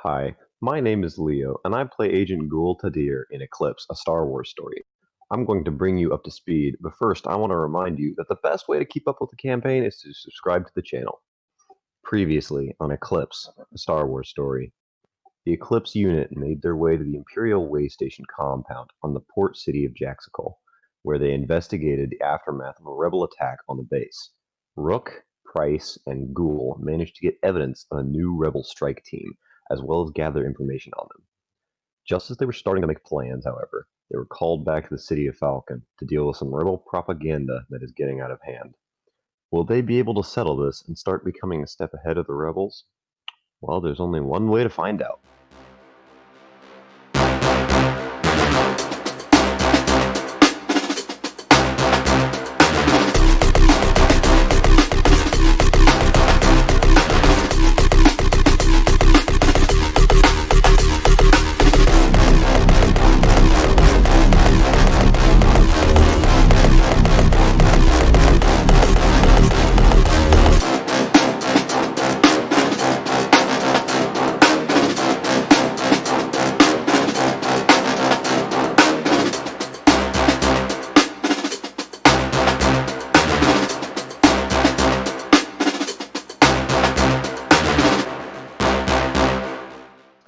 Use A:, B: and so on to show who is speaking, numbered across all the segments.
A: Hi, my name is Leo, and I play Agent Ghoul Tadir in Eclipse, a Star Wars story. I'm going to bring you up to speed, but first I want to remind you that the best way to keep up with the campaign is to subscribe to the channel. Previously on Eclipse, a Star Wars story, the Eclipse unit made their way to the Imperial way station compound on the port city of Jaxicol, where they investigated the aftermath of a rebel attack on the base. Rook, Price, and Ghoul managed to get evidence of a new rebel strike team, as well as gather information on them. Just as they were starting to make plans, however, they were called back to the city of Falcon to deal with some rebel propaganda that is getting out of hand. Will they be able to settle this and start becoming a step ahead of the rebels? Well, there's only one way to find out.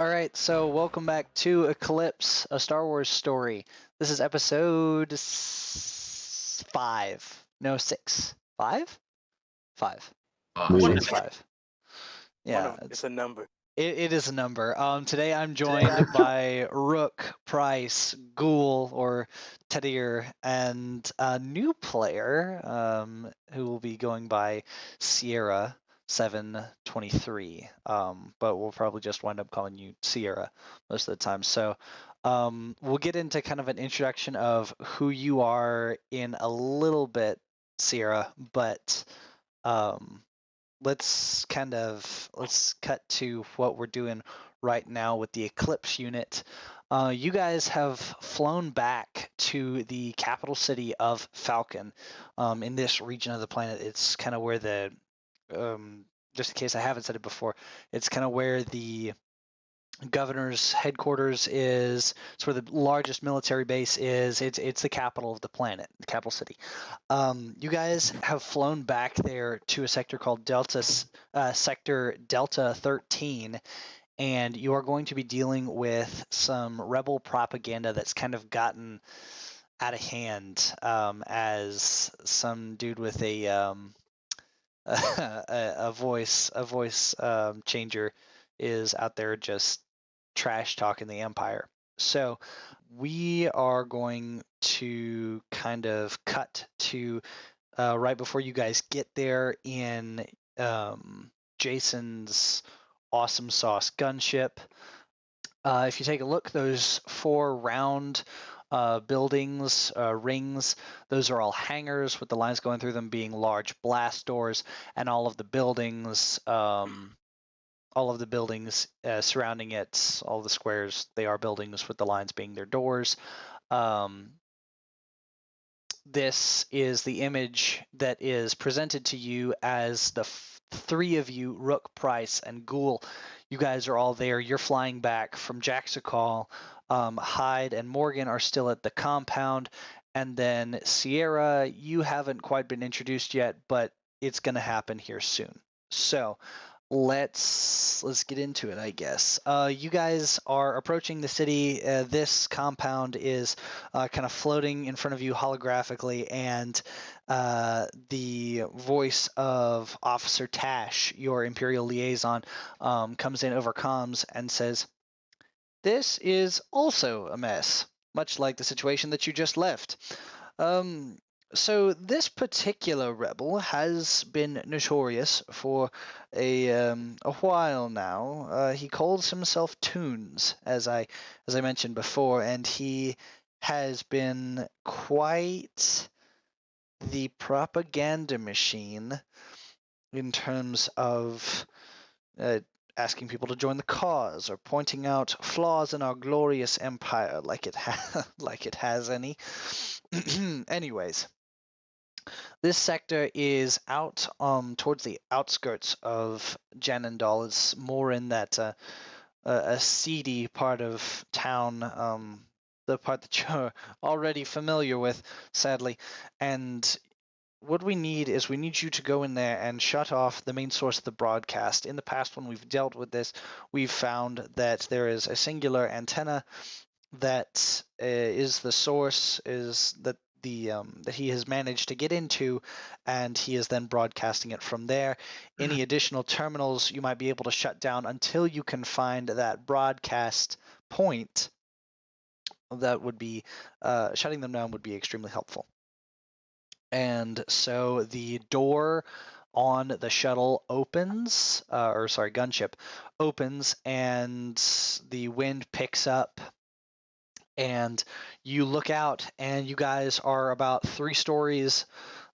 B: Alright, so welcome back to Eclipse, a Star Wars story. This is episode 5. No, 6. 5? 5. I
A: Movie.
B: think it's 5. Yeah,
C: it's a number.
B: it is a number. Today I'm joined by Rook, Price, Ghoul, or Tadir, and a new player who will be going by Sierra 723. But we'll probably just wind up calling you Sierra most of the time. So we'll get into kind of an introduction of who you are in a little bit, Sierra, but let's cut to what we're doing right now with the Eclipse unit. You guys have flown back to the capital city of Falcon. In this region of the planet, it's kind of where the just in case I haven't said it before, it's kind of where the governor's headquarters is. It's where the largest military base is. It's the capital of the planet, the capital city. You guys have flown back there to a sector called Sector Delta 13, and you are going to be dealing with some rebel propaganda that's kind of gotten out of hand, as some dude with a voice changer is out there just trash talking the Empire. So we are going to kind of cut to right before you guys get there in Jason's awesome sauce gunship. If you take a look, those 4 round buildings, rings, those are all hangars with the lines going through them being large blast doors, and all of the buildings surrounding it, all the squares, they are buildings with the lines being their doors. This is the image that is presented to you as the 3 of you, Rook, Price, and Ghoul. You guys are all there. You're flying back from Jaxicol. Hyde and Morgan are still at the compound. And then Sierra, you haven't quite been introduced yet, but it's going to happen here soon. So let's get into it, I guess. You guys are approaching the city. This compound is kind of floating in front of you holographically, and the voice of Officer Tash, your Imperial liaison, comes in over comms and says, "This is also a mess, much like the situation that you just left. So this particular rebel has been notorious for a while now. He calls himself Toons, as I mentioned before, and he has been quite the propaganda machine in terms of asking people to join the cause or pointing out flaws in our glorious empire, like it has any. Anyways. This sector is out towards the outskirts of Jannundal. It's more in that a seedy part of town, the part that you're already familiar with, sadly. And what we need is we need you to go in there and shut off the main source of the broadcast. In the past, when we've dealt with this, we've found that there is a singular antenna that is the source, is that that he has managed to get into, and he is then broadcasting it from there. Any additional terminals you might be able to shut down until you can find that broadcast point. That would be shutting them down would be extremely helpful. And so the door on the shuttle opens, or sorry, gunship opens, and the wind picks up. And you look out, and you guys are about 3 stories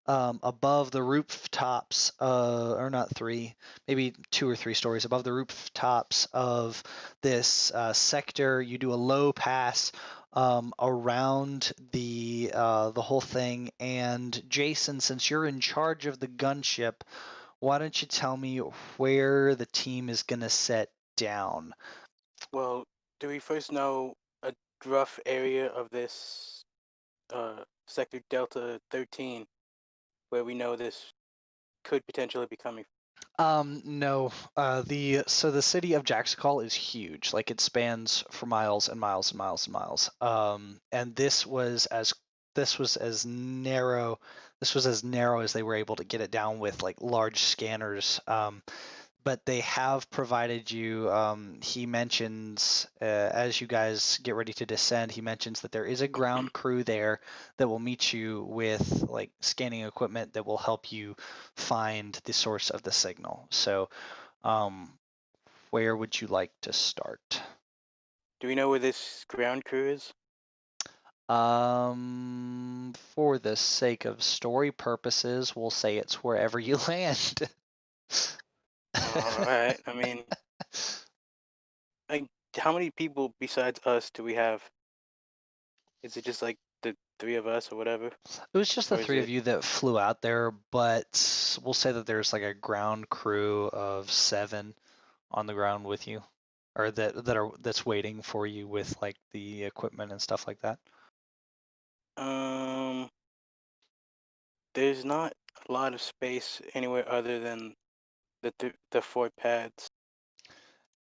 B: above the rooftops, or not 3, maybe 2 or 3 stories above the rooftops of this sector. You do a low pass around the whole thing. And Jason, since you're in charge of the gunship, why don't you tell me where the team is going to set down?
C: Well, do we first know a rough area of this sector Delta 13 where we know this could potentially be coming?
B: No. The city of Jaxicol is huge. Like, it spans for miles and miles and miles and miles. And this was as narrow. This was as narrow as they were able to get it down with like large scanners. But they have provided you, he mentions, as you guys get ready to descend, he mentions that there is a ground crew there that will meet you with like scanning equipment that will help you find the source of the signal. So where would you like to start?
C: Do we know where this ground crew is?
B: For the sake of story purposes, we'll say it's wherever you land.
C: All right. I mean, how many people besides us do we have? Is it just like the 3 of us or whatever?
B: It was just the
C: Or is
B: 3 of
C: it-
B: you that flew out there, but we'll say that there's like a ground crew of 7 on the ground with you, or that's waiting for you with like the equipment and stuff like that.
C: There's not a lot of space anywhere other than the 4 pads.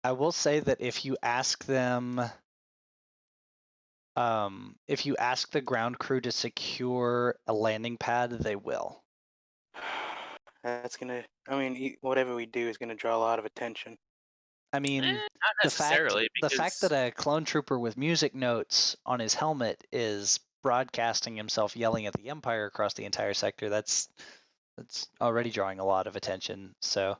B: I will say that if you ask them, if you ask the ground crew to secure a landing pad, they will.
C: That's gonna. I mean, whatever we do is gonna draw a lot of attention.
B: I mean,
D: Not
B: the fact
D: necessarily,
B: that a clone trooper with music notes on his helmet is broadcasting himself yelling at the Empire across the entire sector, that's already drawing a lot of attention. So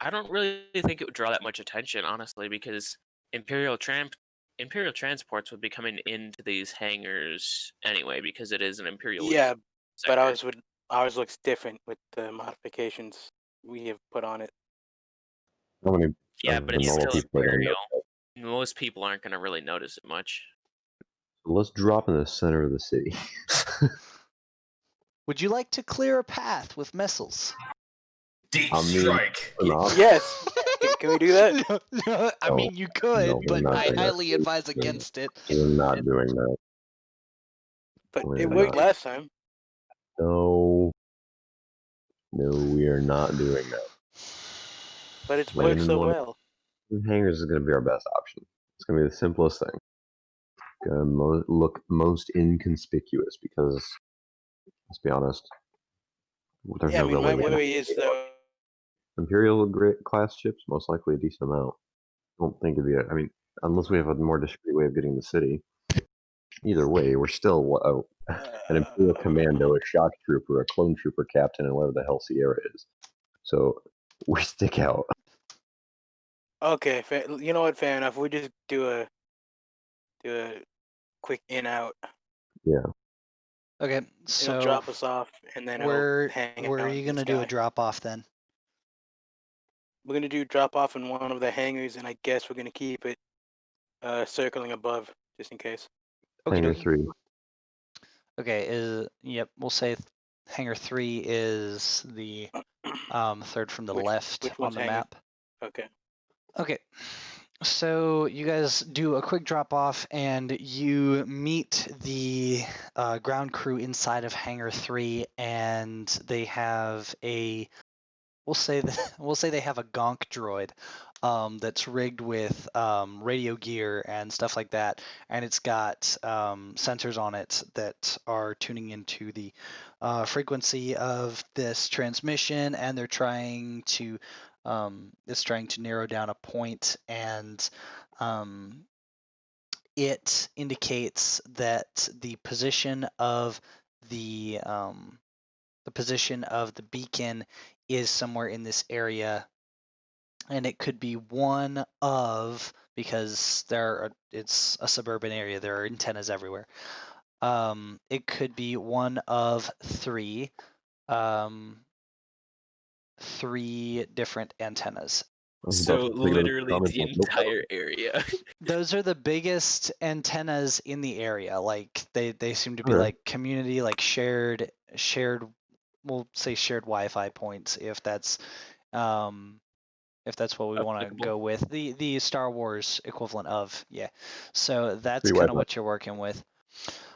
D: I don't really think it would draw that much attention, honestly, because Imperial transports would be coming into these hangars anyway, because it is an Imperial
C: Yeah, but
D: sector.
C: ours looks different with the modifications we have put on it.
A: How many
D: Yeah,
A: of
D: but
A: the
D: it's
A: normal
D: still
A: people are going to
D: Imperial.
A: know?
D: Most people aren't going to really notice it much.
A: Let's drop in the center of the city.
B: would you like to clear a path with missiles?
E: Deep
A: I mean,
E: strike.
C: Yes. Can we do that?
B: No, I
A: No,
B: mean, you could,
A: no, we're
B: but
A: not
B: I
A: doing that.
B: highly advise against it.
A: We're not doing that.
C: But
A: We're
C: it worked
A: not.
C: last time.
A: No, we are not doing that.
C: But it's
A: Landing
C: worked
A: in
C: so
A: one
C: well.
A: of the hangars is going to be our best option. It's going to be the simplest thing. Going to look most inconspicuous because, let's be honest, there's
C: Yeah, I
A: no
C: mean,
A: real
C: my
A: way to
C: worry is though.
A: Imperial class ships, most likely a decent amount. I don't think it'd be. I mean, unless we have a more discreet way of getting the city. Either way, we're still an Imperial commando, a shock trooper, a clone trooper captain, and whatever the hell Sierra is. So we stick out.
C: Okay, you know what? Fair enough. We just do a quick in out.
A: Yeah.
B: Okay,
C: It'll
B: so
C: drop us off, and then
B: where
C: it'll hang
B: are
C: out
B: you
C: in
B: gonna
C: the
B: do a
C: sky.
B: drop off then?
C: We're gonna do drop off in one of the hangars, and I guess we're gonna keep it circling above just in case.
A: Hangar
B: Okey-dokey.
A: 3.
B: Okay, yep, we'll say hangar 3 is the third from the left
C: Which
B: on
C: one's
B: the
C: hangar?
B: map.
C: Okay.
B: Okay. So you guys do a quick drop off, and you meet the ground crew inside of Hangar 3, and they have a we'll say they have a gonk droid that's rigged with radio gear and stuff like that, and it's got sensors on it that are tuning into the frequency of this transmission, and they're trying to it's trying to narrow down a point, and it indicates that the position of the beacon is somewhere in this area, and it could be one of, because it's a suburban area, there are antennas everywhere. It could be one of three different antennas.
A: I was
D: So
A: about to say those
D: literally
A: comments
D: the
A: like, nope,
D: entire area.
B: Those are the biggest antennas in the area. Like they seem to be
A: Okay.
B: like community, like shared, we'll say shared Wi-Fi points, if that's what we want to
D: Applicable.
B: go with. The Star Wars equivalent of, yeah. So that's
A: Free
B: kind of
A: Wi-Fi.
B: what you're working with.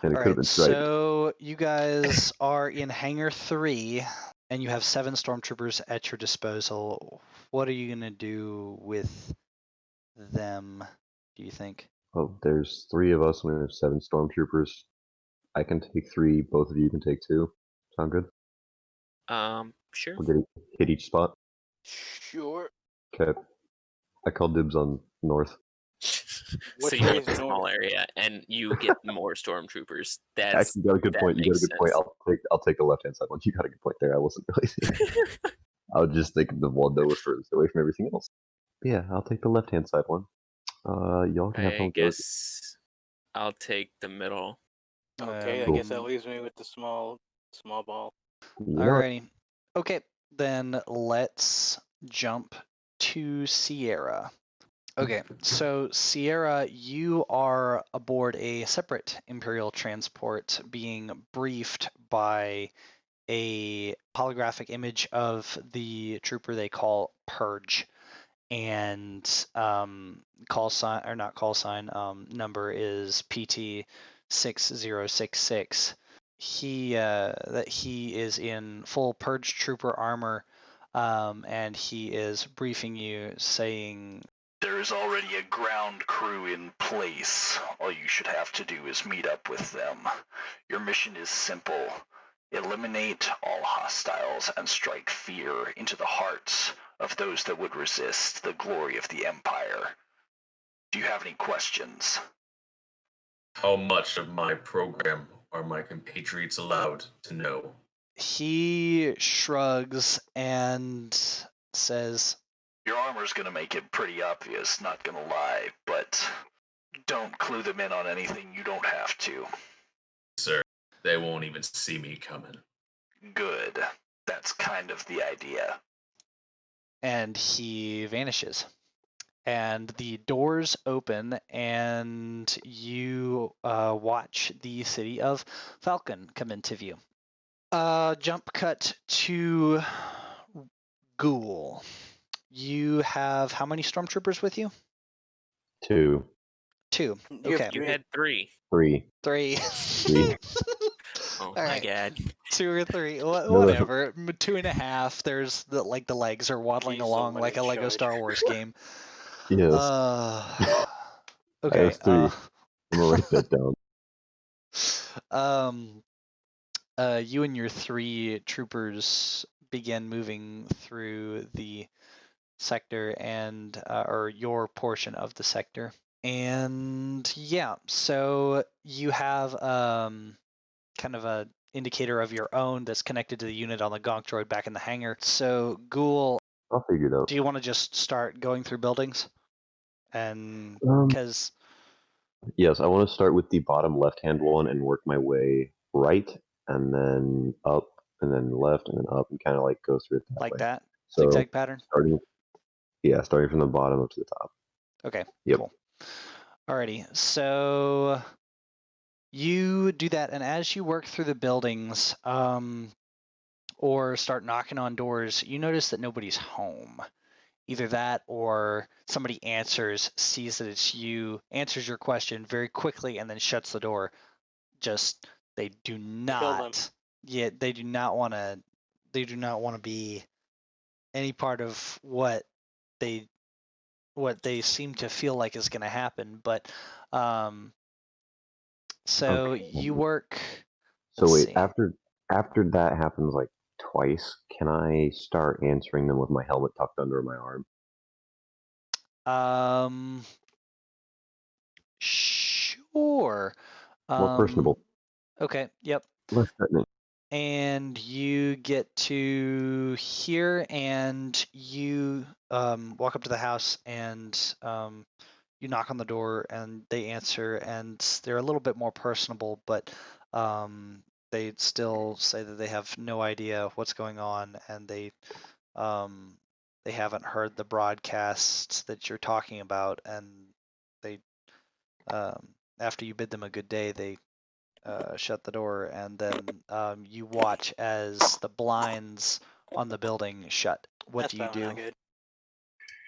A: and it
B: All
A: could have
B: right,
A: been striped.
B: so you guys are in Hangar 3, and you have 7 stormtroopers at your disposal. What are you gonna do with them, do you think?
A: Well, there's 3 of us, and we have 7 stormtroopers. I can take 3. Both of you can take 2. Sound good?
D: Sure.
A: We'll hit each spot.
C: Sure.
A: Okay. I call dibs on north.
D: So
C: Which
D: you
C: way
D: want
C: is
D: the small
C: north?
D: area, and you get more stormtroopers.
A: Actually, you got a good point. You got a
D: makes
A: good point. I'll take the left hand side one. You got a good point there. I wasn't really thinking. I was just thinking the one that was furthest away from everything else. But yeah, I'll take the left hand side one. Y'all can have fun
D: I
A: with those.
D: guess I'll take the middle.
C: Okay, I guess that leaves me with the small ball.
A: You know it.
B: Alrighty. Okay, then let's jump to Sierra. Okay, so Sierra, you are aboard a separate Imperial transport being briefed by a holographic image of the trooper they call Purge. And number is PT 6066. He is in full Purge trooper armor, and he is briefing you, saying,
E: "There is already a ground crew in place. All you should have to do is meet up with them. Your mission is simple. Eliminate all hostiles and strike fear into the hearts of those that would resist the glory of the Empire. Do you have any questions?"
F: How much of my program are my compatriots allowed to know?
B: He shrugs and says,
E: "Your armor's gonna make it pretty obvious, not gonna lie, but don't clue them in on anything you don't have to."
F: Sir, they won't even see me coming.
E: "Good. That's kind of the idea."
B: and he vanishes. And the doors open, and you watch the city of Falcon come into view. Jump cut to Ghoul. You have how many stormtroopers with you?
A: 2,
B: 2.
C: You
B: Okay.
C: have
D: You had 3.
A: 3.
B: 3.
A: 3.
D: Oh
B: All
D: my
B: right.
D: god.
B: 2 or 3,
A: no.
B: whatever. 2.5. There's the legs are waddling
C: He's the
B: along
C: one
B: like
C: in
B: a Lego
C: charge.
B: Star Wars game.
A: Yes. I
B: Okay.
A: was 3. I'm gonna write that down.
B: You and your 3 troopers begin moving through the sector, and or your portion of the sector. And yeah, so you have kind of a indicator of your own that's connected to the unit on the gonk droid back in the hangar. So Ghoul,
A: I'll figure it out.
B: do you want to just start going through buildings? And because
A: Yes, I want to start with the bottom left-hand one and work my way right, and then up, and then left, and then up, and kind of like go through it that
B: like
A: way.
B: that
A: So
B: zigzag pattern.
A: starting from the bottom up to the top.
B: Okay,
A: Yep.
B: cool. Alrighty, so you do that, and as you work through the buildings, or start knocking on doors, you notice that nobody's home. either that or somebody sees that it's you, answers your question very quickly, and then shuts the door. Just they do not. Yeah, they do not want to. They do not want to be any part of what they seem to feel like is going to happen. But so
A: Okay.
B: you work.
A: So
B: Let's
A: wait,
B: see.
A: after that happens like twice, can I start answering them with my helmet tucked under my arm?
B: Sure.
A: More personable,
B: Okay. Yep.
A: less threatening.
B: And you get to hear, and you walk up to the house, and you knock on the door, and they answer, and they're a little bit more personable, but they still say that they have no idea what's going on, and they haven't heard the broadcast that you're talking about, and they after you bid them a good day, they shut the door, and then you watch as the blinds on the building shut. What
C: That's
B: do you
C: probably not
B: do?
C: good.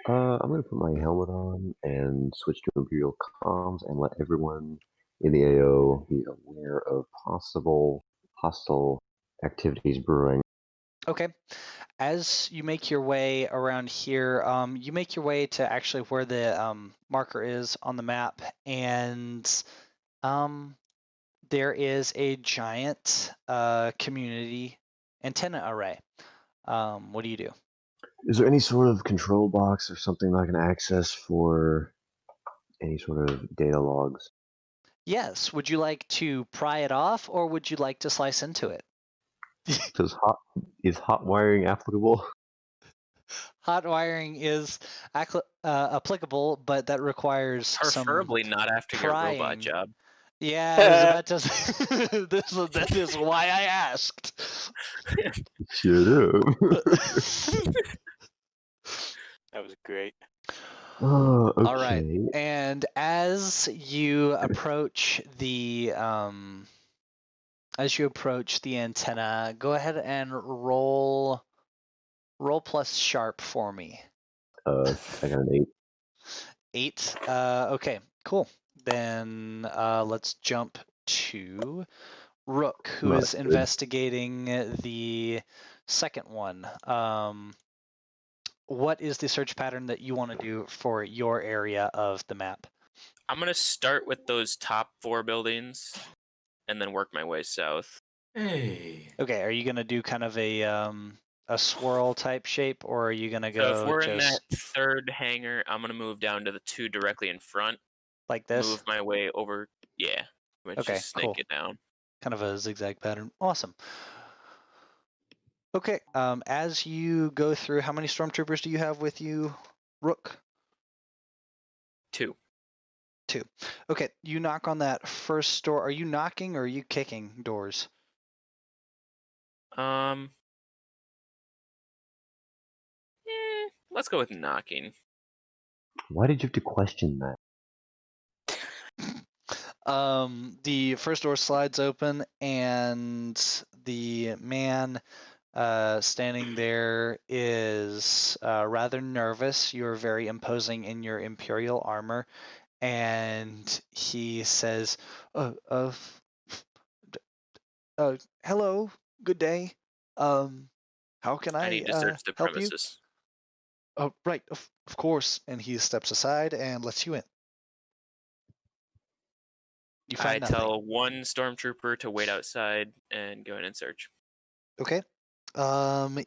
A: I'm gonna put my helmet on and switch to Imperial comms and let everyone in the AO be aware of possible hostile activities brewing.
B: Okay. As you make your way around here, you make your way to actually where the marker is on the map, and there is a giant community antenna array. What do you do?
A: Is there any sort of control box or something that I can access for any sort of data logs?
B: Yes. Would you like to pry it off, or would you like to slice into it?
A: Is hot wiring applicable?
B: Hot wiring is applicable, but that requires some
D: Preferably not after your robot
B: prying.
D: job.
B: Yeah, I was about to say that is why I asked.
A: Shut up.
C: That was great.
A: Oh, okay.
B: All right. And as you approach the antenna, go ahead and roll plus sharp for me.
A: I got an 8.
B: 8. Okay, cool. Then let's jump to Rook, who
A: Not
B: is
A: good.
B: investigating the second one. What is the search pattern that you want to do for your area of the map?
D: I'm gonna start with those top 4 buildings, and then work my way south.
F: Hey.
B: Okay, are you gonna do kind of a swirl type shape, or are you gonna
D: So if
B: go
D: we're in that
B: just
D: third hangar, I'm gonna move down to the 2 directly in front.
B: like this?
D: Move my way over. Yeah, let's
B: Okay,
D: just snake
B: cool.
D: it down.
B: Kind of a zigzag pattern. Awesome. Okay, as you go through, how many stormtroopers do you have with you, Rook?
D: 2.
B: 2. Okay, you knock on that first door. Are you knocking or are you kicking doors?
D: Let's go with knocking.
A: Why did you have to question that?
B: The first door slides open, and the man standing there is rather nervous. You're very imposing in your Imperial armor, and he says, hello, good day. How can
D: I need to
B: I
D: search the
B: help you?
D: premises.
B: Oh, right, of course. And he steps aside and lets you in. You
D: I
B: find nothing.
D: tell one stormtrooper to wait outside and go in and search.
B: Okay.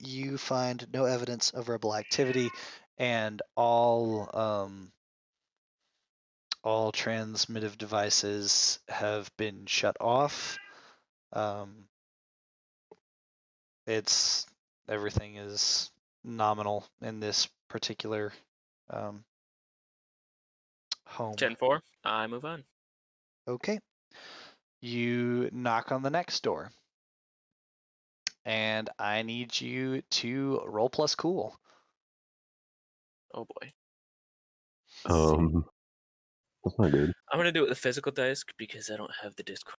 B: You find no evidence of rebel activity, and all transmittive devices have been shut off. Everything is nominal in this particular home.
D: 10-4, I move on.
B: Okay. You knock on the next door, and I need you to roll plus cool.
D: Oh boy.
A: That's not good.
D: I'm gonna do it with the physical dice because I don't have the disc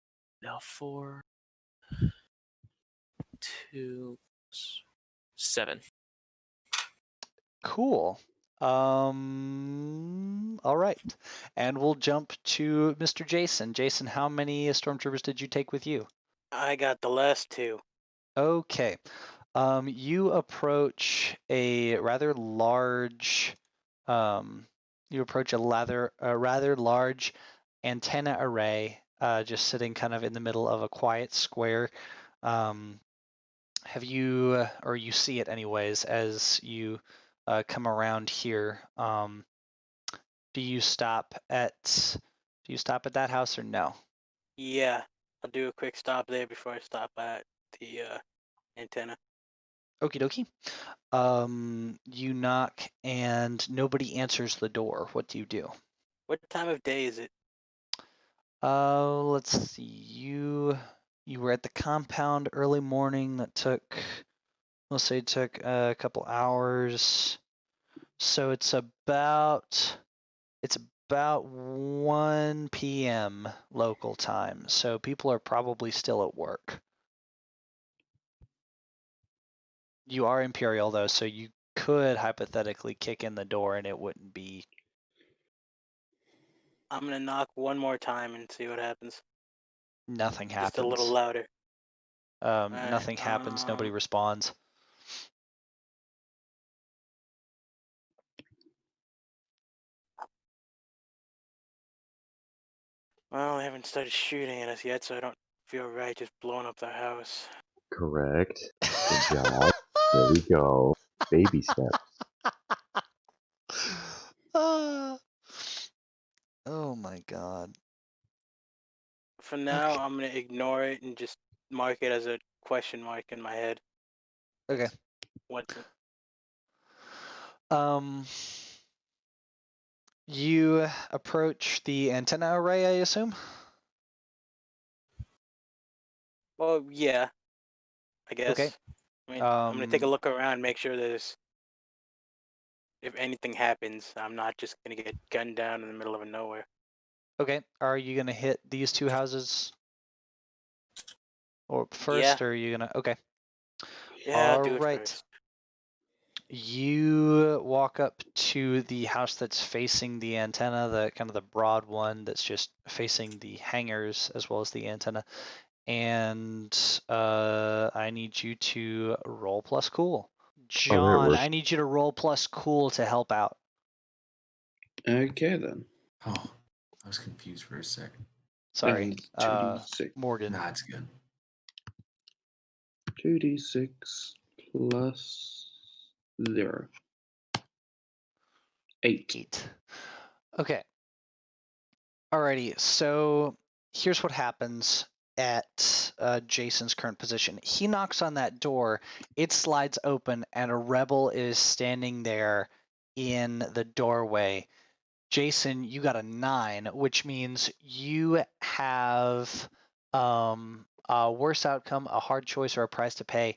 D: now. 4, 2, 7.
B: Cool. All right. And we'll jump to Mr. Jason. Jason, how many stormtroopers did you take with you?
C: I got the last two.
B: Okay. You approach a rather large, you approach a rather large antenna array, just sitting kind of in the middle of a quiet square. Have you, or you see it anyways, as you come around here? Do you stop at that house or no?
C: Yeah, I'll do a quick stop there before I stop at the antenna.
B: Okie dokie. You knock and nobody answers the door. What do you do?
C: What time of day is it?
B: Let's see. You were at the compound early morning. That took, we'll say, took a couple hours. So it's about 1 p.m. local time. So people are probably still at work. You are Imperial though, so you could hypothetically kick in the door and it wouldn't be.
C: I'm gonna knock one more time and see what happens.
B: Nothing happens.
C: Just a little louder.
B: Nothing happens. Nobody responds.
C: Well, they haven't started shooting at us yet, so I don't feel right just blowing up their house.
A: Correct. Good job. There we go. Baby steps.
B: Oh my god.
C: For now,
B: Okay.
C: I'm gonna ignore it and just mark it as a question mark in my head.
B: Okay.
C: What?
B: You approach the antenna array, I assume?
C: Well, yeah, I guess.
B: Okay.
C: I mean, I'm gonna take a look around, make sure there's, if anything happens, I'm not just gonna get gunned down in the middle of nowhere.
B: Okay. Are you gonna hit these two houses? Or first, or are you gonna? Okay.
C: Yeah, I'll do it
B: Alright.
C: first.
B: You walk up to the house that's facing the antenna, the kind of the broad one that's just facing the hangars as well as the antenna. And I need you to roll plus cool. John, I need you to roll plus cool to help out.
G: Okay then.
F: Oh, I was confused for a second.
B: Sorry,
G: And 2d6.
B: Morgan.
F: Nah, it's good.
G: 2d6 plus 0. 8.
B: Okay. Alrighty, so here's what happens at Jason's current position. He knocks on that door, it slides open, and a rebel is standing there in the doorway. Jason, you got a 9, which means you have a worse outcome, a hard choice, or a price to pay.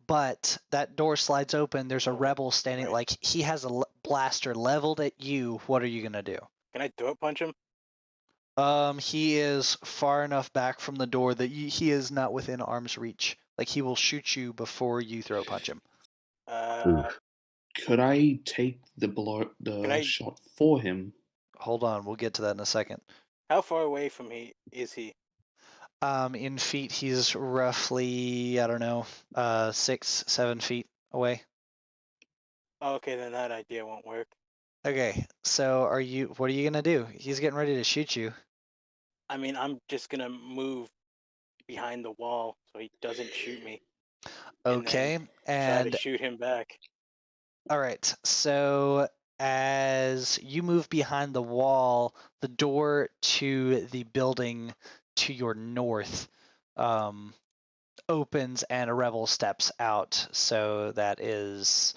B: But that door slides open. There's a rebel standing, like he has a blaster leveled at you. What are you gonna do?
C: Can I throat punch him?
B: He is far enough back from the door that he is not within arm's reach. Like he will shoot you before you throat punch him.
G: Could I take the shot for him?
B: Hold on, we'll get to that in a second.
C: How far away from me is he?
B: In feet, he's roughly, I don't know, 6-7 feet away.
C: Oh, okay, then that idea won't work.
B: Okay, so what are you gonna do? He's getting ready to shoot you.
C: I mean, I'm just gonna move behind the wall so he doesn't shoot me.
B: Okay,
C: and try to shoot him back.
B: All right, so as you move behind the wall, the door to the building to your north opens and a rebel steps out. So that is,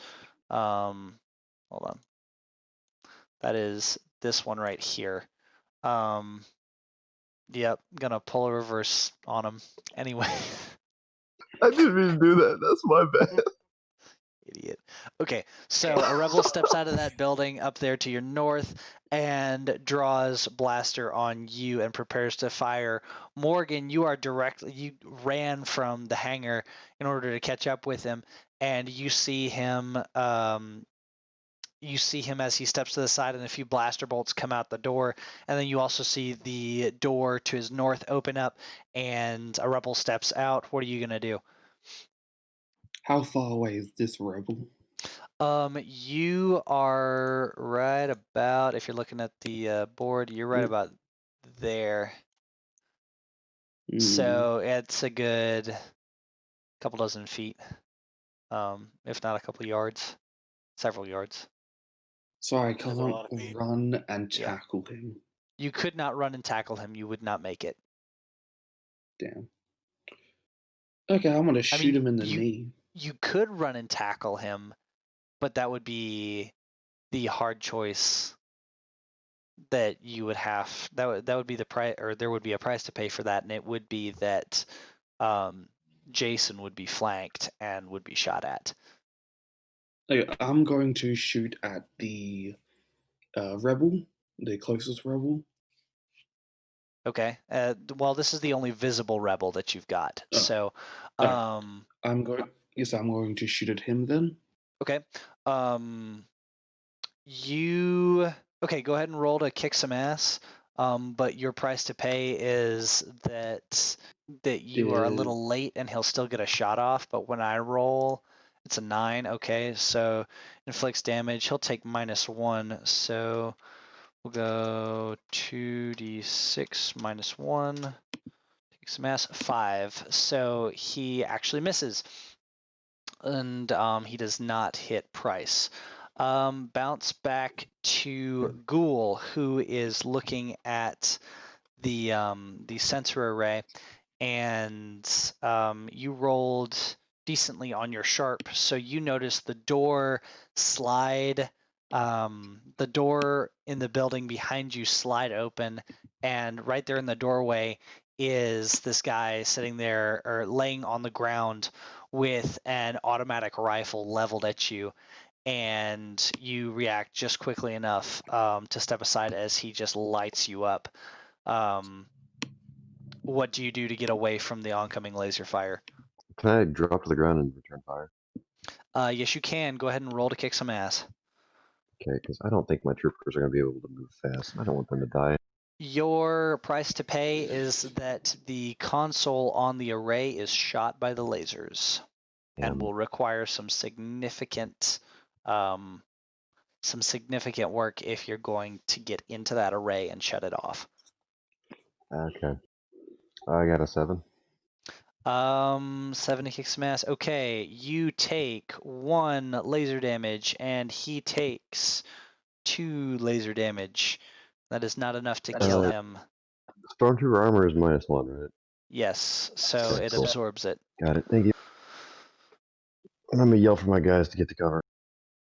B: hold on, that is this one right here. Yep, gonna pull a reverse on him anyway.
A: I didn't mean to do that. That's my bad.
B: Idiot. Okay, so a rebel steps out of that building up there to your north and draws blaster on you and prepares to fire. Morgan, you ran from the hangar in order to catch up with him, and you see him you see him as he steps to the side, and a few blaster bolts come out the door, and then you also see the door to his north open up, and a rebel steps out. What are you gonna do?
G: How far away is this rebel?
B: You are right about, if you're looking at the board, you're right about there. So it's a good couple dozen feet, if not a couple yards, several yards.
G: So I
C: That's a
G: can't
C: lot of feet.
G: run and
B: Yeah.
G: tackle him.
B: You could not run and tackle him. You would not make it.
G: Damn. Okay, I'm gonna shoot him in the knee.
B: You could run and tackle him, but that would be the hard choice that you would have. That would be the price, or there would be a price to pay for that, and it would be that Jason would be flanked and would be shot at.
G: Okay, I'm going to shoot at the rebel, the closest rebel.
B: Okay. Well, this is the only visible rebel that you've got.
G: Oh.
B: So,
G: I'm going to shoot at him then.
B: Okay. Okay, go ahead and roll to kick some ass. But your price to pay is that you are a little late and he'll still get a shot off, but when I roll, it's a 9. Okay, so inflicts damage. He'll take -1. So we'll go 2d6 -1. Take some ass. 5. So he actually misses. And he does not hit Price. Bounce back to Ghoul, who is looking at the sensor array, and you rolled decently on your sharp, so you notice the door slide, the door in the building behind you slide open, and right there in the doorway is this guy sitting there or laying on the ground with an automatic rifle leveled at you, and you react just quickly enough to step aside as he just lights you up. What do you do to get away from the oncoming laser fire?
A: Can I drop to the ground and return fire?
B: Yes, you can. Go ahead and roll to kick some ass.
A: Okay, because I don't think my troopers are going to be able to move fast. I don't want them to die.
B: Your price to pay is that the console on the array is shot by the lasers and will require some significant work if you're going to get into that array and shut it off.
A: Okay. I got a 7.
B: 7 to kick some ass. Okay, you take 1 laser damage and he takes 2 laser damage. That is not enough to kill him.
A: Stormtrooper armor is -1, right?
B: Yes, so it
A: Cool.
B: absorbs it.
A: Got it. Thank you. And I'm going to yell for my guys to get to cover.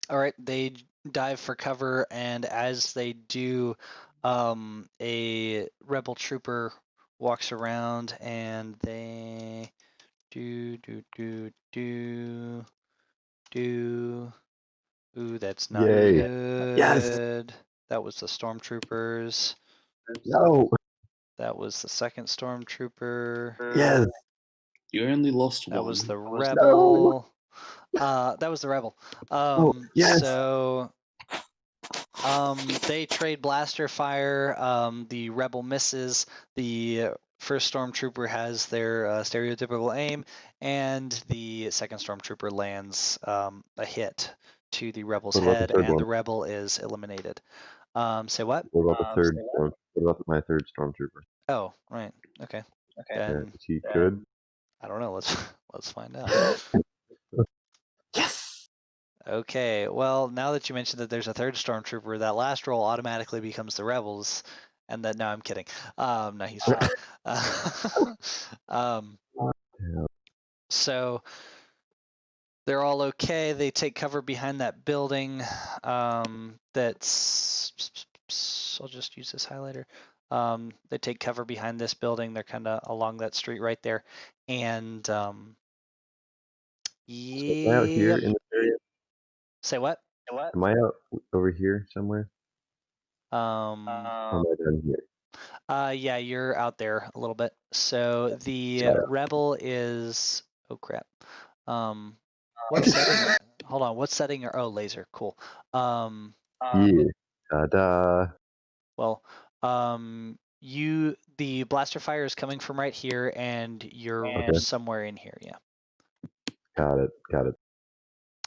B: All right, they dive for cover, and as they do, a rebel trooper walks around, and they do. Ooh, that's not good.
A: Yes.
B: That was the stormtroopers.
A: No.
B: That was the second stormtrooper.
A: Yes.
G: You only lost one.
B: That was the rebel. That was the rebel.
A: Yes.
B: So they trade blaster fire. The rebel misses. The first stormtrooper has their stereotypical aim, and the second stormtrooper lands a hit to the rebel's head, and the rebel is eliminated. Say what?
A: What about the third? What about my third stormtrooper?
B: Oh, right. Okay.
A: Yeah, is he good?
B: I don't know. Let's find out.
A: Yes.
B: Okay. Well, now that you mentioned that there's a third stormtrooper, that last roll automatically becomes the rebels, and that. No, I'm kidding. No, he's fine. So they're all okay. They take cover behind that building. That's. I'll just use this highlighter. They take cover behind this building. They're kind of along that street right there, and
A: Am I out here in this area?
B: Say what?
A: Am I out over here somewhere? Or am I down here?
B: Yeah, you're out there a little bit. So the rebel is. Oh crap. What setting? hold on. What setting are? Oh, laser. Cool.
A: Yeah. Ta-da.
B: Well, the blaster fire is coming from right here, and you're
A: Okay.
B: somewhere in here. Yeah.
A: Got it.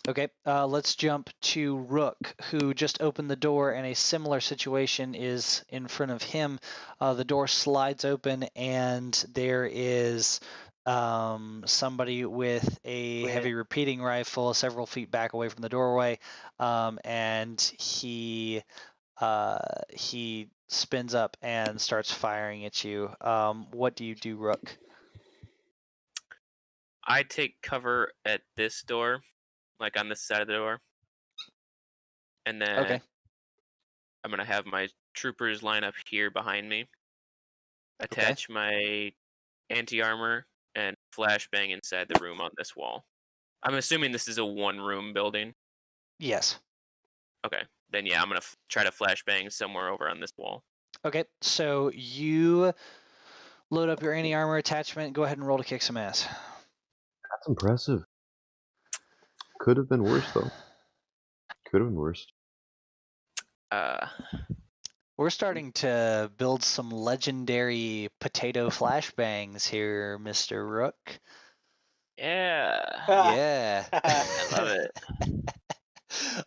B: Okay, let's jump to Rook, who just opened the door, and a similar situation is in front of him. The door slides open, and there is somebody with a heavy repeating rifle several feet back away from the doorway, and he spins up and starts firing at you. What do you do, Rook?
D: I take cover at this door, like on this side of the door. And then
B: Okay.
D: I'm going to have my troopers line up here behind me. Attach my anti-armor and flashbang inside the room on this wall. I'm assuming this is a one-room building.
B: Yes.
D: Okay. Then yeah, I'm going to try to flashbang somewhere over on this wall.
B: Okay, so you load up your anti-armor attachment. Go ahead and roll to kick some ass.
A: That's impressive. Could have been worse, though. Could have been worse.
B: We're starting to build some legendary potato flashbangs here, Mr. Rook.
D: Yeah.
B: Yeah.
D: I love it.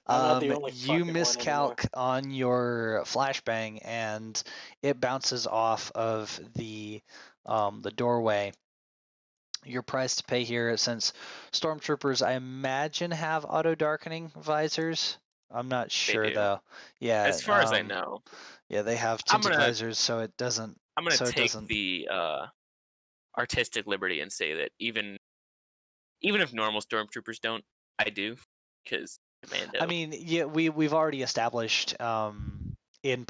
C: I'm not the only
B: You
C: fucking one
B: miscalc on your flashbang, and it bounces off of the doorway. Your price to pay here, since stormtroopers, I imagine, have auto darkening visors. I'm not sure
D: do.
B: though. Yeah.
D: As far as I know.
B: Yeah, they have tinted visors, so it doesn't.
D: I'm gonna take the artistic liberty and say that even if normal stormtroopers don't, I do, because Commando.
B: I mean, yeah, we've already established in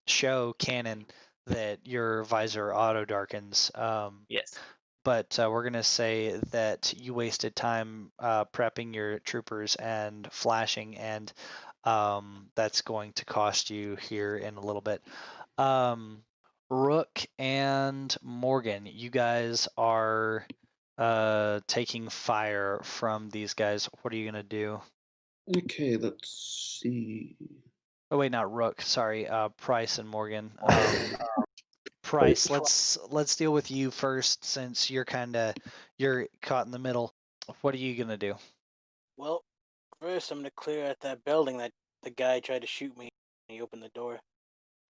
B: show canon that your visor auto darkens.
D: Yes.
B: But we're gonna say that you wasted time prepping your troopers and flashing, and that's going to cost you here in a little bit. Rook and Morgan, you guys are taking fire from these guys. What are you gonna do?
G: Okay, let's see.
B: Oh wait, not Rook. Sorry, Price and Morgan. Price, let's deal with you first, since you're caught in the middle. What are you gonna do?
C: Well, first I'm gonna clear out that building that the guy tried to shoot me when he opened the door.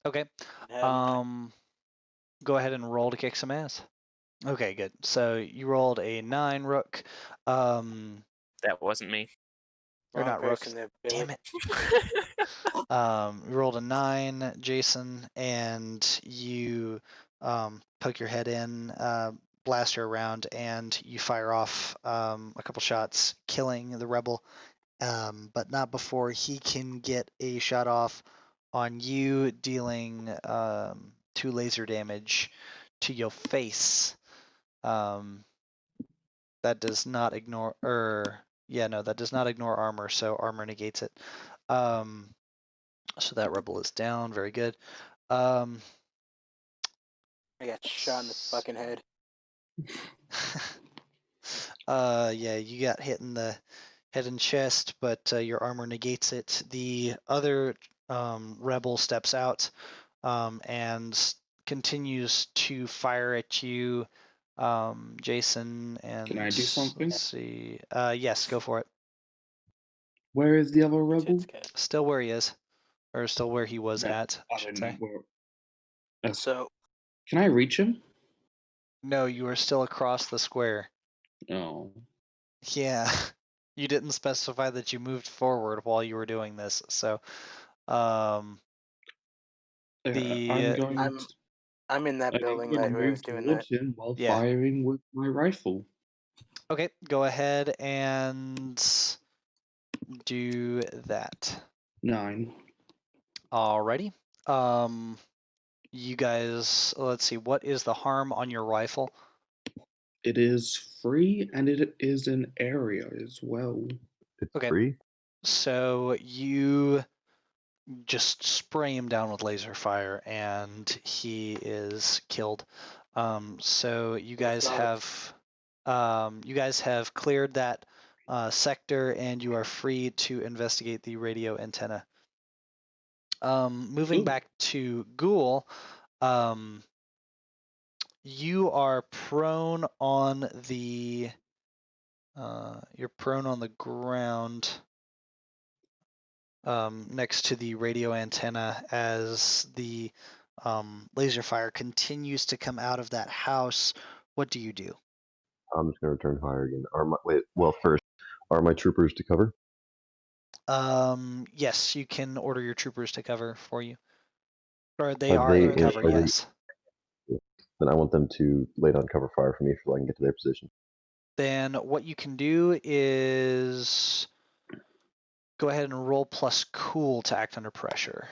B: Okay. Go ahead and roll to kick some ass. Okay, good. So you rolled a 9, Rook.
D: That wasn't me.
B: Or not Rook. Damn it. You rolled a 9, Jason, and you poke your head in, blaster around, and you fire off a couple shots, killing the rebel, but not before he can get a shot off on you, dealing 2 laser damage to your face. That does not ignore, that does not ignore armor, so armor negates it. So that rebel is down. Very good.
C: I got shot in the fucking head.
B: Yeah, you got hit in the head and chest, but your armor negates it. The other rebel steps out and continues to fire at you, Jason. And
G: can I do something?
B: Let's see. Yes, go for it.
G: Where is the other rebel?
B: Still where he is, or still where he was at, I should say.
C: So,
G: can I reach him?
B: No, you are still across the square.
G: Oh.
B: Yeah, you didn't specify that you moved forward while you were doing this, so
C: I'm in that building that we was doing that.
G: Him while firing with my rifle.
B: Okay, go ahead and do that.
G: 9.
B: Alrighty. You guys, let's see, what is the harm on your rifle?
G: It is free, and it is an area as well.
A: It's free?
B: So you just spray him down with laser fire, and he is killed. So you guys have cleared that sector, and you are free to investigate the radio antenna. Moving
G: Cool.
B: back to Ghoul, you are prone on the ground next to the radio antenna as the laser fire continues to come out of that house. What do you do?
A: I'm just going to return fire again. First, are my troopers to cover?
B: Yes, you can order your troopers to cover for you. Or they
A: Are
B: are
A: they
B: in cover,
A: are they-
B: yes.
A: Then I want them to lay down cover fire for me so I can get to their position.
B: Then what you can do is go ahead and roll plus cool to act under pressure.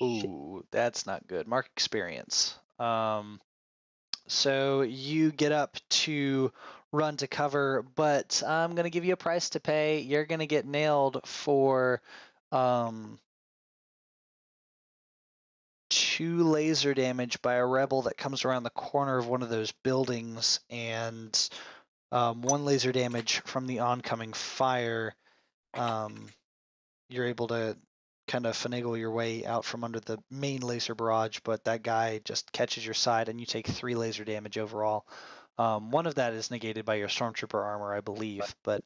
B: Ooh, that's not good. Mark experience. So you get up to run to cover, but I'm going to give you a price to pay. You're going to get nailed for 2 laser damage by a rebel that comes around the corner of one of those buildings, and 1 laser damage from the oncoming fire. You're able to kind of finagle your way out from under the main laser barrage, but that guy just catches your side and you take 3 laser damage overall. 1 of that is negated by your stormtrooper armor, I believe, but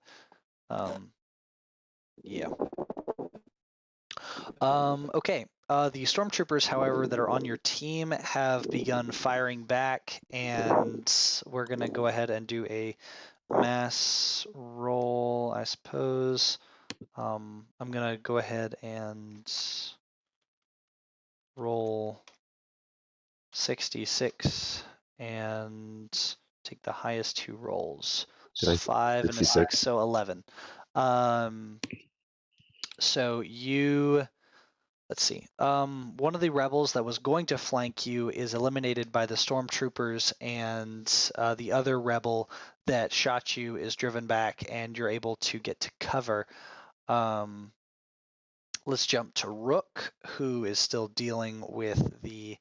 B: yeah. Okay. The stormtroopers, however, that are on your team have begun firing back, and we're going to go ahead and do a mass roll, I suppose. I'm going to go ahead and roll 66 and take the highest 2 rolls.
A: Did I
B: 5 and a
A: 66?
B: 6, so 11. So you, let's see. One of the rebels that was going to flank you is eliminated by the stormtroopers, and the other rebel that shot you is driven back, and you're able to get to cover. Let's jump to Rook, who is still dealing with the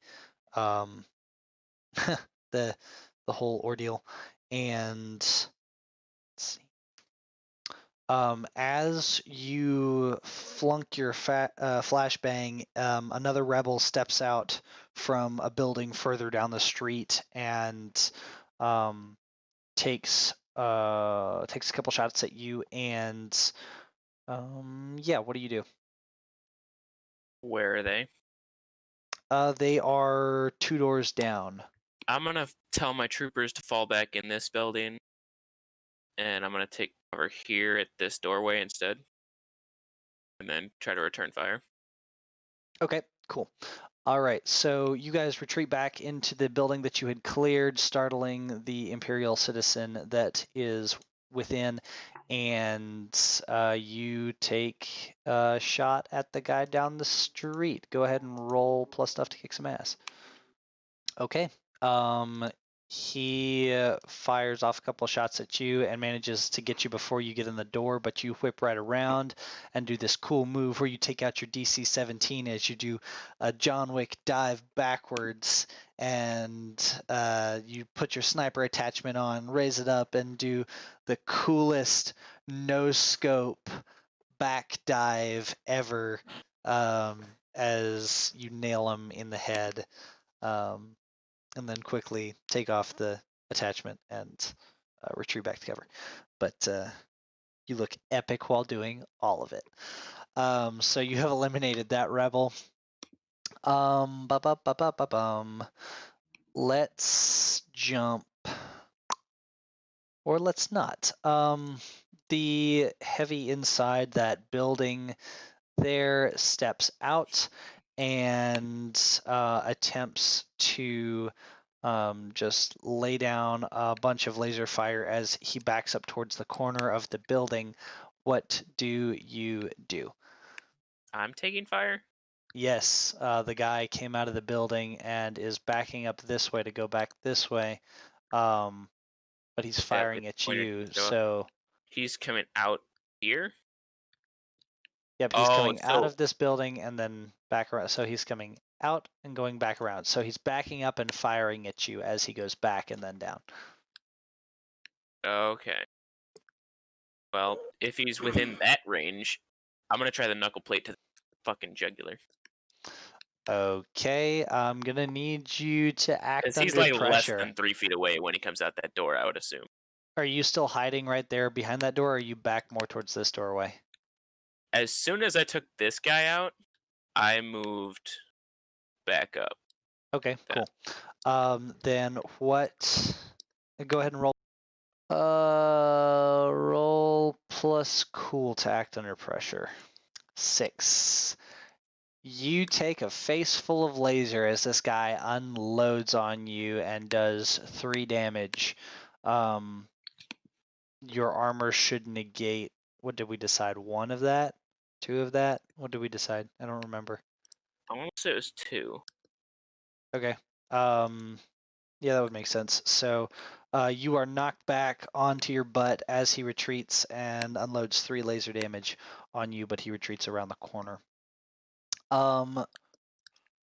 B: the whole ordeal. And let's see. As you flunk your flashbang, another rebel steps out from a building further down the street and takes a couple shots at you. And yeah, what do you do?
D: Where are they?
B: They are 2 doors down.
D: I'm gonna tell my troopers to fall back in this building, and I'm gonna take cover here at this doorway instead, and then try to return fire.
B: Okay, cool. All right, so you guys retreat back into the building that you had cleared, startling the Imperial citizen that is within, and you take a shot at the guy down the street. Go ahead and roll plus stuff to kick some ass. Okay. He fires off a couple shots at you and manages to get you before you get in the door, but you whip right around and do this cool move where you take out your DC-17 as you do a John Wick dive backwards, and you put your sniper attachment on, raise it up, and do the coolest no-scope back dive ever as you nail him in the head. And then quickly take off the attachment and retreat back to cover. But you look epic while doing all of it. So you have eliminated that rebel. Let's jump, or let's not. The heavy inside that building there steps out and attempts to just lay down a bunch of laser fire as he backs up towards the corner of the building. What do you do?
D: I'm taking fire?
B: Yes, the guy came out of the building and is backing up this way to go back this way, but he's firing at you, so...
D: He's coming out here?
B: Yep, he's coming out of this building and then back around. So he's coming out and going back around. So he's backing up and firing at you as he goes back and then down.
D: Okay. Well, if he's within that range, I'm gonna try the knuckle plate to the fucking jugular.
B: Okay, I'm gonna need you to act
D: Because he's
B: under
D: like
B: pressure.
D: less than 3 feet away when he comes out that door, I would assume.
B: Are you still hiding right there behind that door, or are you back more towards this doorway?
D: As soon as I took this guy out, I moved back up.
B: Okay,
D: Yeah.
B: cool. Then what? Go ahead and roll. Roll plus cool to act under pressure. 6. You take a face full of laser as this guy unloads on you and does 3 damage. Your armor should negate. What did we decide? 1 of that? 2 of that? What did we decide? I don't remember.
D: I want to say it was 2.
B: Okay. Yeah, that would make sense. So you are knocked back onto your butt as he retreats and unloads 3 laser damage on you, but he retreats around the corner.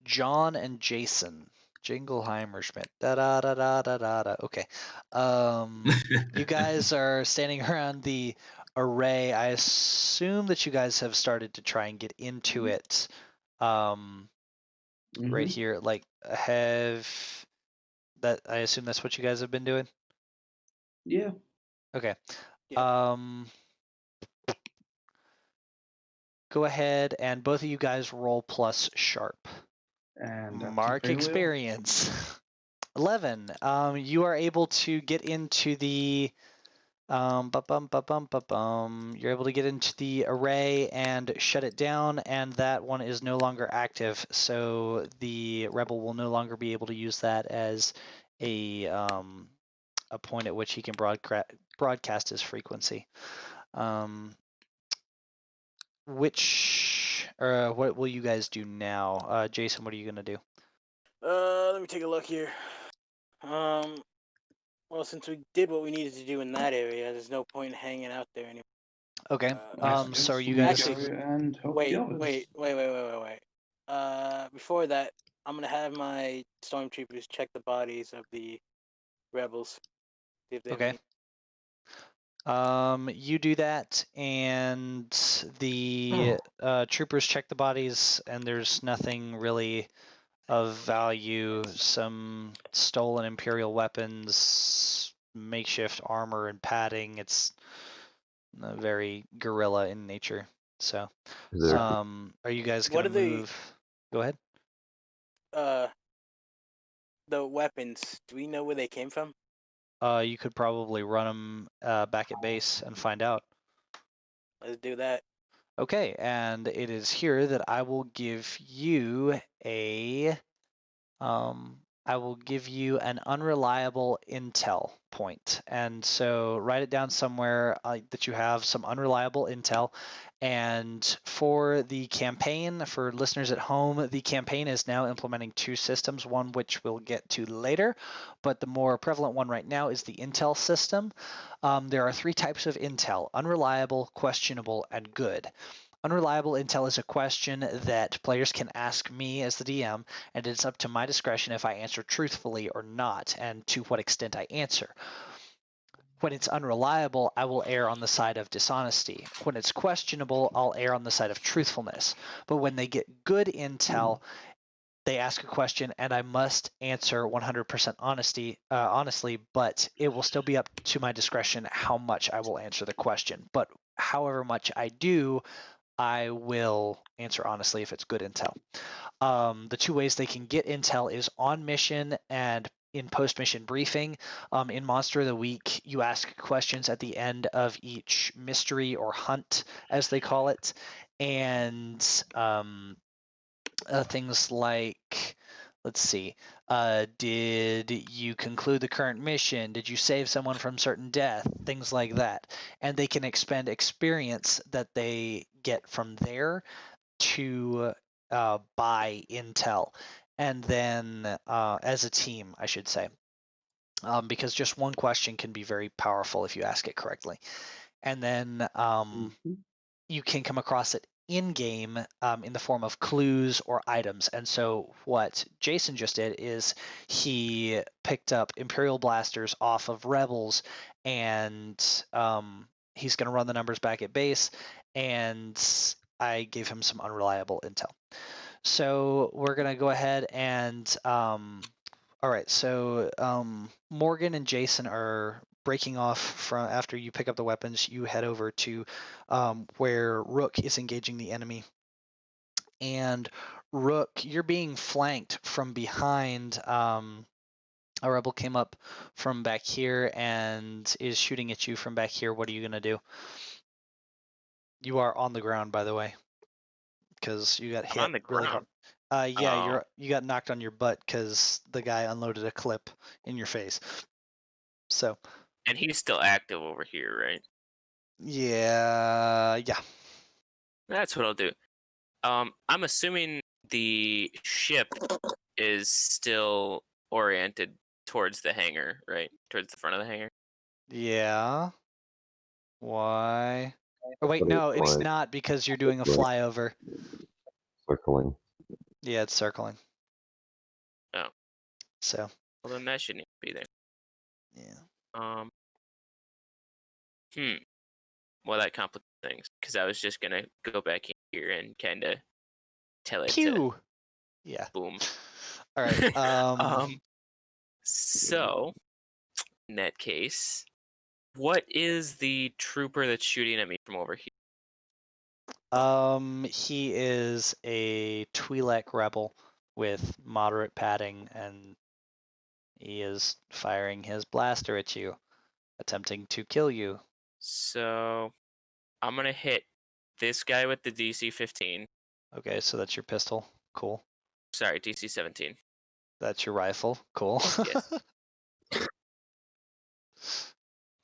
B: John and Jason. Jingleheimer Schmidt. Da da da da da da da. Okay. You guys are standing around the array. I assume that you guys have started to try and get into it. Right here, like have that. I assume that's what you guys have been doing.
G: Yeah.
B: Okay.
C: Yeah.
B: Go ahead and both of you guys roll plus sharp.
G: And
B: Mark experience. 11. You are able to get into the you're able to get into the array and shut it down, and that one is no longer active, so the rebel will no longer be able to use that as a point at which he can broadcast his frequency. What will you guys do now? Jason, what are you gonna do?
C: Let me take a look here. Well, since we did what we needed to do in that area, there's no point in hanging out there anymore.
B: Okay. So are you
G: gonna
B: guys?
G: go and help
C: Wait.
G: the others.
C: Before that, I'm gonna have my stormtroopers check the bodies of the rebels. See if they have
B: Okay. You do that, and the troopers check the bodies, and there's nothing really of value. Some stolen Imperial weapons, makeshift armor and padding. It's very guerrilla in nature. So,
A: Is there,
B: are you guys
C: What
B: gonna
C: are they-
B: move? Go ahead.
C: The weapons. Do we know where they came from?
B: You could probably run them back at base and find out.
C: Let's do that.
B: Okay, and it is here that I will give you an unreliable intel point. And so write it down somewhere that you have some unreliable intel. And for the campaign, for listeners at home, the campaign is now implementing 2 systems, one which we'll get to later, but the more prevalent one right now is the intel system. There are 3 types of intel: unreliable, questionable, and good. Unreliable intel is a question that players can ask me as the DM, and it's up to my discretion if I answer truthfully or not, and to what extent I answer. When it's unreliable, I will err on the side of dishonesty. When it's questionable, I'll err on the side of truthfulness. But when they get good intel, they ask a question, and I must answer 100% honestly, but it will still be up to my discretion how much I will answer the question. But however much I do, I will answer honestly if it's good intel. The 2 ways they can get intel is on mission and in post-mission briefing. In Monster of the Week, you ask questions at the end of each mystery or hunt, as they call it, and things like, let's see, did you conclude the current mission? Did you save someone from certain death? Things like that. And they can expend experience that they get from there to buy intel. And then as a team, I should say, because just one question can be very powerful if you ask it correctly. And then you can come across it in-game in the form of clues or items. And so what Jason just did is he picked up Imperial blasters off of rebels and he's going to run the numbers back at base, and I gave him some unreliable intel. So we're going to go ahead and, all right, so Morgan and Jason are breaking off from after you pick up the weapons. You head over to where Rook is engaging the enemy. And Rook, you're being flanked from behind. A rebel came up from back here and is shooting at you from back here. What are you going to do? You are on the ground, by the way, because you got
D: I'm
B: hit
D: on the
B: really hard.
D: ground.
B: Yeah,
D: Oh.
B: you got knocked on your butt because the guy unloaded a clip in your face. So.
D: And he's still active over here, right?
B: Yeah.
D: That's what I'll do. I'm assuming the ship is still oriented towards the hangar, right? Towards the front of the hangar.
B: Yeah. Why? Oh wait,
A: But
B: no,
A: it's
B: it's
A: like
B: not because you're doing a
A: Right.
B: flyover.
A: circling.
B: Yeah, it's circling.
D: Oh.
B: So.
D: Well, then that shouldn't be there.
B: Yeah.
D: Well, that complicates things because I was just gonna go back in here and kind of tell it to
B: Pew. Yeah.
D: boom.
B: All right.
D: So, in that case, what is the trooper that's shooting at me from over here?
B: He is a Twi'lek rebel with moderate padding, and he is firing his blaster at you, attempting to kill you.
D: So, I'm gonna hit this guy with the DC 15.
B: Okay, so that's your pistol. Cool.
D: Sorry, DC 17.
B: That's your rifle. Cool.
D: Yes.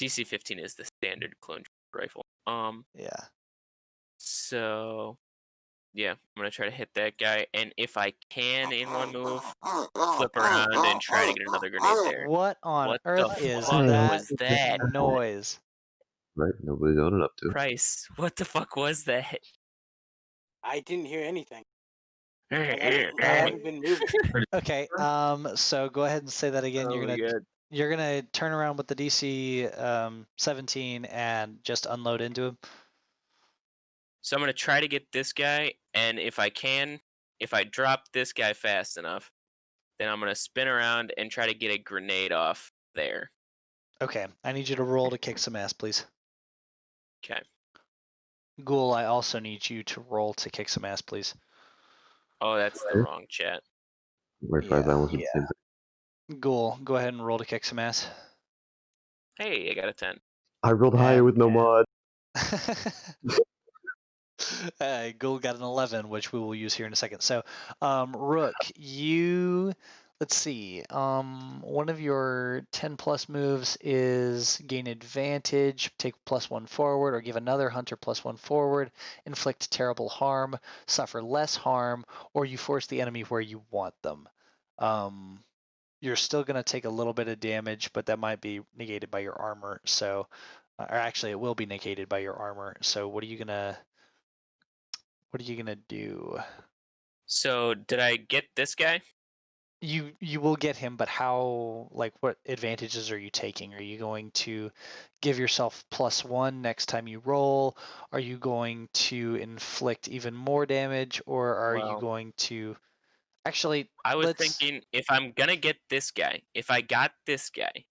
D: DC 15 is the standard clone rifle.
B: Yeah.
D: So yeah, I'm gonna try to hit that guy, and if I can in one move, flip around and try to get another grenade there.
B: What on
D: What the
B: earth is
D: fuck
B: that
D: was that?
B: noise?
A: Right? Nobody's owning up to.
D: Price, what the fuck was that?
C: I didn't hear anything. I
D: Oh
C: haven't been moving.
B: Okay. So go ahead and say that again.
D: my god.
B: You're gonna turn around with the DC 17 and just unload into him.
D: So I'm gonna try to get this guy, and if I drop this guy fast enough, then I'm gonna spin around and try to get a grenade off there.
B: Okay. I need you to roll to kick some ass, please.
D: Okay.
B: Ghoul, I also need you to roll to kick some ass, please.
D: Oh, that's the wrong chat.
A: Right,
B: Yeah.
A: I almost did the same thing.
B: Ghoul, go ahead and roll to kick some ass.
D: Hey, I got a 10.
A: I rolled higher with no mod.
B: Ghoul got an 11, which we will use here in a second. So, Rook, let's see. One of your 10 plus moves is gain advantage, take +1 forward, or give another hunter +1 forward, inflict terrible harm, suffer less harm, or you force the enemy where you want them. You're still going to take a little bit of damage, but that might be negated by your armor. So, or actually, it will be negated by your armor. So, what are you gonna do?
D: So did I get this guy?
B: You will get him, but how? Like, what advantages are you taking? Are you going to give yourself +1 next time you roll? Are you going to inflict even more damage, or are you
D: Well,
B: going to? Actually,
D: I was thinking if I'm gonna get this guy, if I got this guy,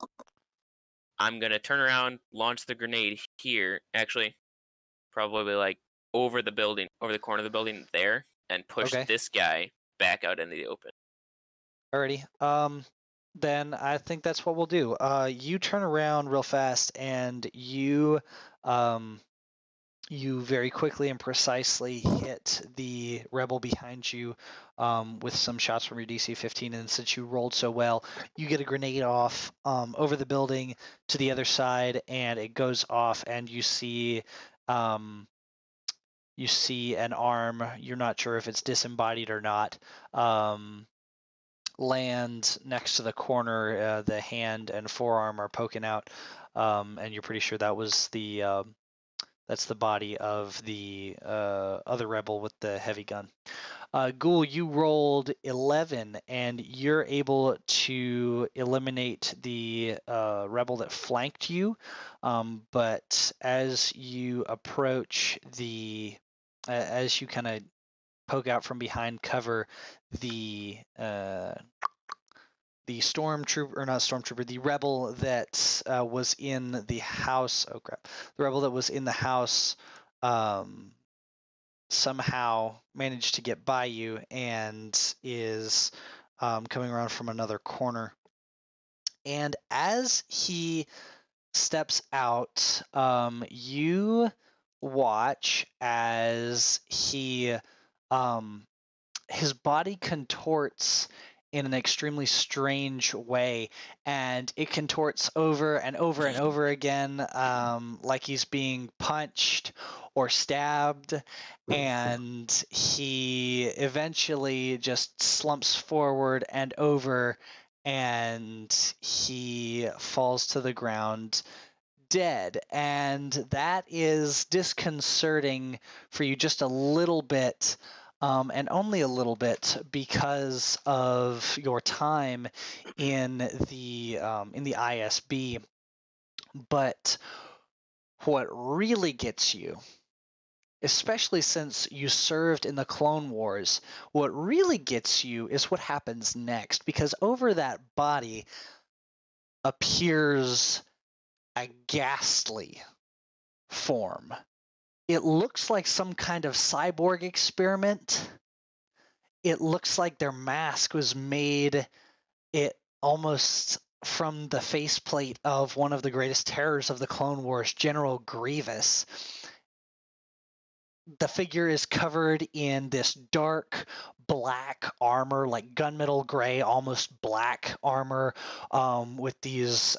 D: I'm gonna turn around, launch the grenade here. Actually, probably like over the building, over the corner of the building there, and push
B: Okay.
D: this guy back out into the open.
B: Alrighty. Then I think that's what we'll do. You turn around real fast, and you very quickly and precisely hit the rebel behind you with some shots from your DC 15. And since you rolled so well, you get a grenade off over the building to the other side, and it goes off, and you see an arm. You're not sure if it's disembodied or not. Land next to the corner. The hand and forearm are poking out, and you're pretty sure that was that's the body of the other rebel with the heavy gun. Ghoul, you rolled 11, and you're able to eliminate the rebel that flanked you. But as you approach as you kind of poke out from behind cover, the stormtrooper, or not stormtrooper, the rebel that was in the house. Oh crap! The rebel that was in the house somehow managed to get by you and is coming around from another corner. And as he steps out, you watch as his body contorts in an extremely strange way, and it contorts over and over and over again, like he's being punched or stabbed, and he eventually just slumps forward and over, and he falls to the ground dead. And that is disconcerting for you just a little bit, and only a little bit, because of your time in the ISB. But what really gets you, especially since you served in the Clone Wars, what really gets you is what happens next, because over that body appears a ghastly form. It looks like some kind of cyborg experiment. It looks like their mask was made almost from the faceplate of one of the greatest terrors of the Clone Wars, General Grievous. The figure is covered in this dark black armor, like gunmetal gray, almost black armor, with these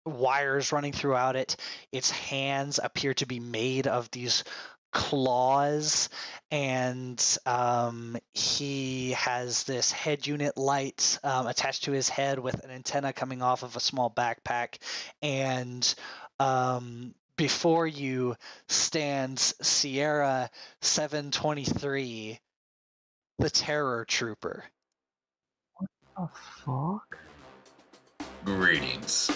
B: wires running throughout it. Its hands appear to be made of these claws, and he has this head unit light attached to his head with an antenna coming off of a small backpack, and before you stands Sierra 723, the Terror Trooper.
A: The fuck?
F: Greetings.